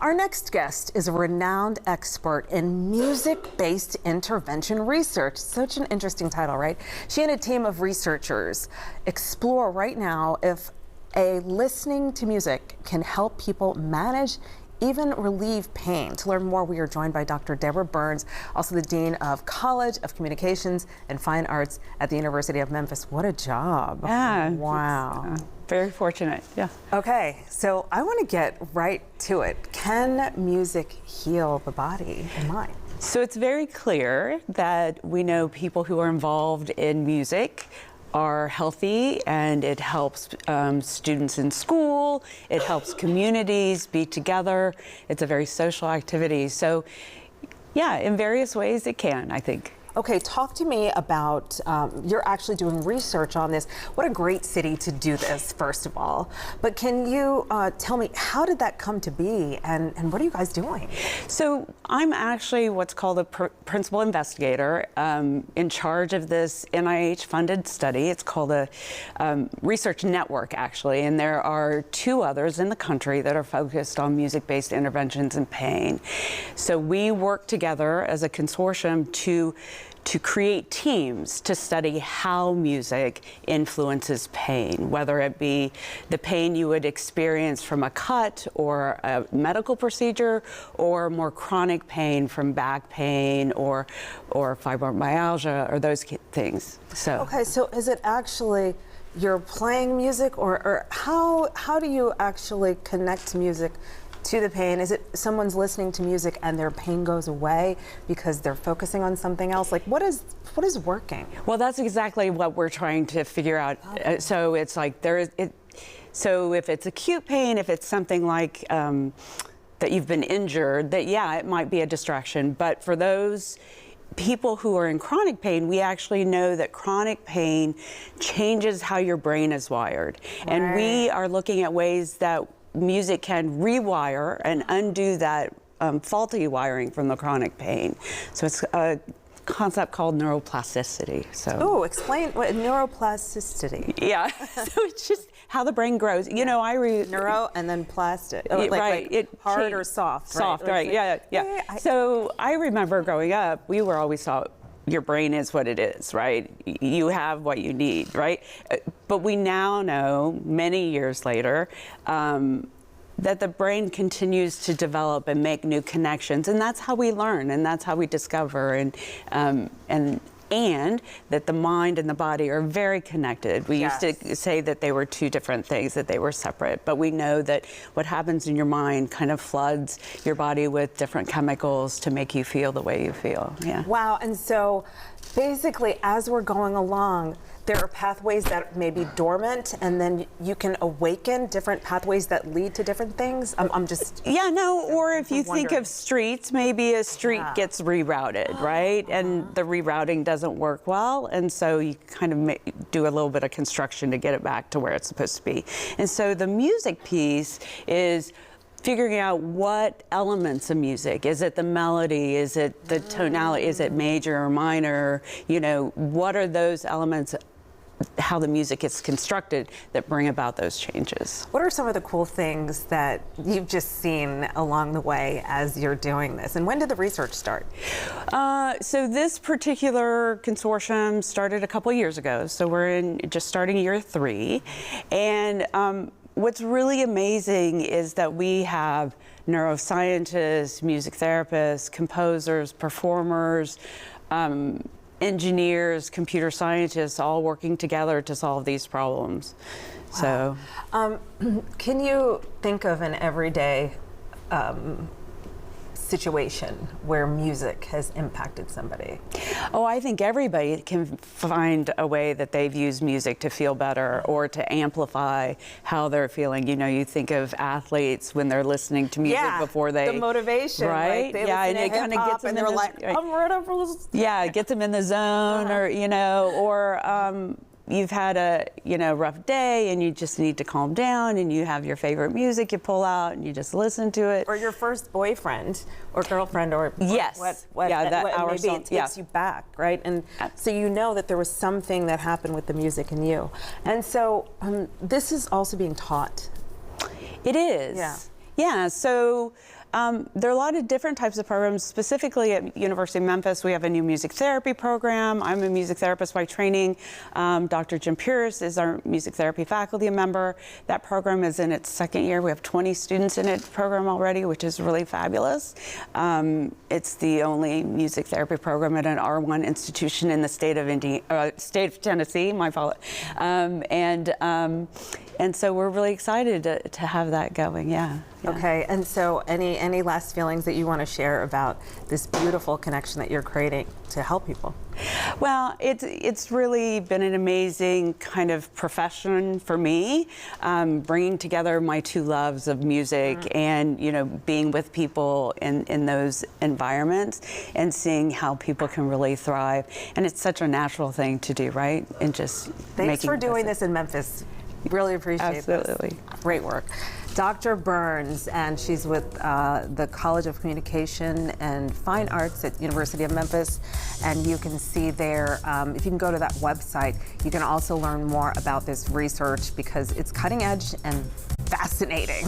Our next guest is a renowned expert in music-based intervention research. Such an interesting title, right? She and a team of researchers explore right now if listening to music can help people manage, even relieve pain. To learn more, we are joined by Dr. Deborah Burns, also the Dean of College of Communications and Fine Arts at the University of Memphis. What a job. Yeah. Wow. Very fortunate, yeah. Okay, so I want to get right to it. Can music heal the body and mind? So it's very clear that we know people who are involved in music are healthy, and it helps students in school, it helps communities be together. It's a very social activity. So yeah, in various ways it can, I think. Okay, talk to me about, you're actually doing research on this. What a great city to do this, first of all. But can you tell me, how did that come to be, and what are you guys doing? So I'm actually what's called a principal investigator in charge of this NIH-funded study. It's called a research network, actually, and there are two others in the country that are focused on music-based interventions in pain. So we work together as a consortium to create teams to study how music influences pain, whether it be the pain you would experience from a cut or a medical procedure, or more chronic pain from back pain or fibromyalgia or those things. So okay, so is it actually you're playing music, or how do you actually connect music to the pain? Is it someone's listening to music and their pain goes away because they're focusing on something else? Like, what is working? Well, that's exactly what we're trying to figure out. So it's like so if it's acute pain, if it's something like that you've been injured, that yeah, it might be a distraction. But for those people who are in chronic pain, we actually know that chronic pain changes how your brain is wired. Right. And we are looking at ways that music can rewire and undo that faulty wiring from the chronic pain. So it's a concept called neuroplasticity. So oh, explain what neuroplasticity. Yeah, so it's just how the brain grows. You know, neuro and then plastic. Oh, like hard or soft. Soft, right? Yeah. So I remember growing up, we were always taught your brain is what it is, right? You have what you need, right? But we now know, many years later, that the brain continues to develop and make new connections, and that's how we learn, and that's how we discover, and that the mind and the body are very connected. We used to say that they were two different things, that they were separate, but we know that what happens in your mind kind of floods your body with different chemicals to make you feel the way you feel. Yeah. Wow, and so basically as we're going along, there are pathways that may be dormant, and then you can awaken different pathways that lead to different things. I'm just... Yeah, no, or if you think of streets, maybe a street gets rerouted, right? And the rerouting doesn't work well, and so you kind of do a little bit of construction to get it back to where it's supposed to be. And so the music piece is figuring out what elements of music. Is it the melody? Is it the tonality? Is it major or minor? You know, what are those elements, how the music is constructed, that bring about those changes? What are some of the cool things that you've just seen along the way as you're doing this? And when did the research start? So this particular consortium started a couple years ago. So we're just starting year 3. And what's really amazing is that we have neuroscientists, music therapists, composers, performers, engineers, computer scientists, all working together to solve these problems. Wow. So, can you think of an everyday situation where music has impacted somebody? Oh, I think everybody can find a way that they've used music to feel better or to amplify how they're feeling. You know, you think of athletes when they're listening to music before they... the motivation, right? They yeah, and it kind of gets them, and they're like, I'm ready for this. Yeah, it gets them in the zone, or, you know, or you've had a rough day and you just need to calm down, and you have your favorite music you pull out and you just listen to it. Or your first boyfriend or girlfriend, or yes, maybe song, it takes you back, right? And so you know that there was something that happened with the music in you. And so this is also being taught. It is. Yeah. So There are a lot of different types of programs. Specifically at University of Memphis, we have a new music therapy program. I'm a music therapist by training. Dr. Jim Pierce is our music therapy faculty member. That program is in its second year. We have 20 students in the program already, which is really fabulous. It's the only music therapy program at an R1 institution in the state of Tennessee. My fault. And so we're really excited to have that going. Yeah. Okay, and so any last feelings that you want to share about this beautiful connection that you're creating to help people? Well, it's really been an amazing kind of profession for me, bringing together my two loves of music and being with people in those environments and seeing how people can really thrive. And it's such a natural thing to do, right? And just thanks for doing this in Memphis. Really appreciate this. Absolutely. Great work. Dr. Burns, and she's with the College of Communication and Fine Arts at University of Memphis. And you can see there, if you can go to that website, you can also learn more about this research because it's cutting edge and fascinating.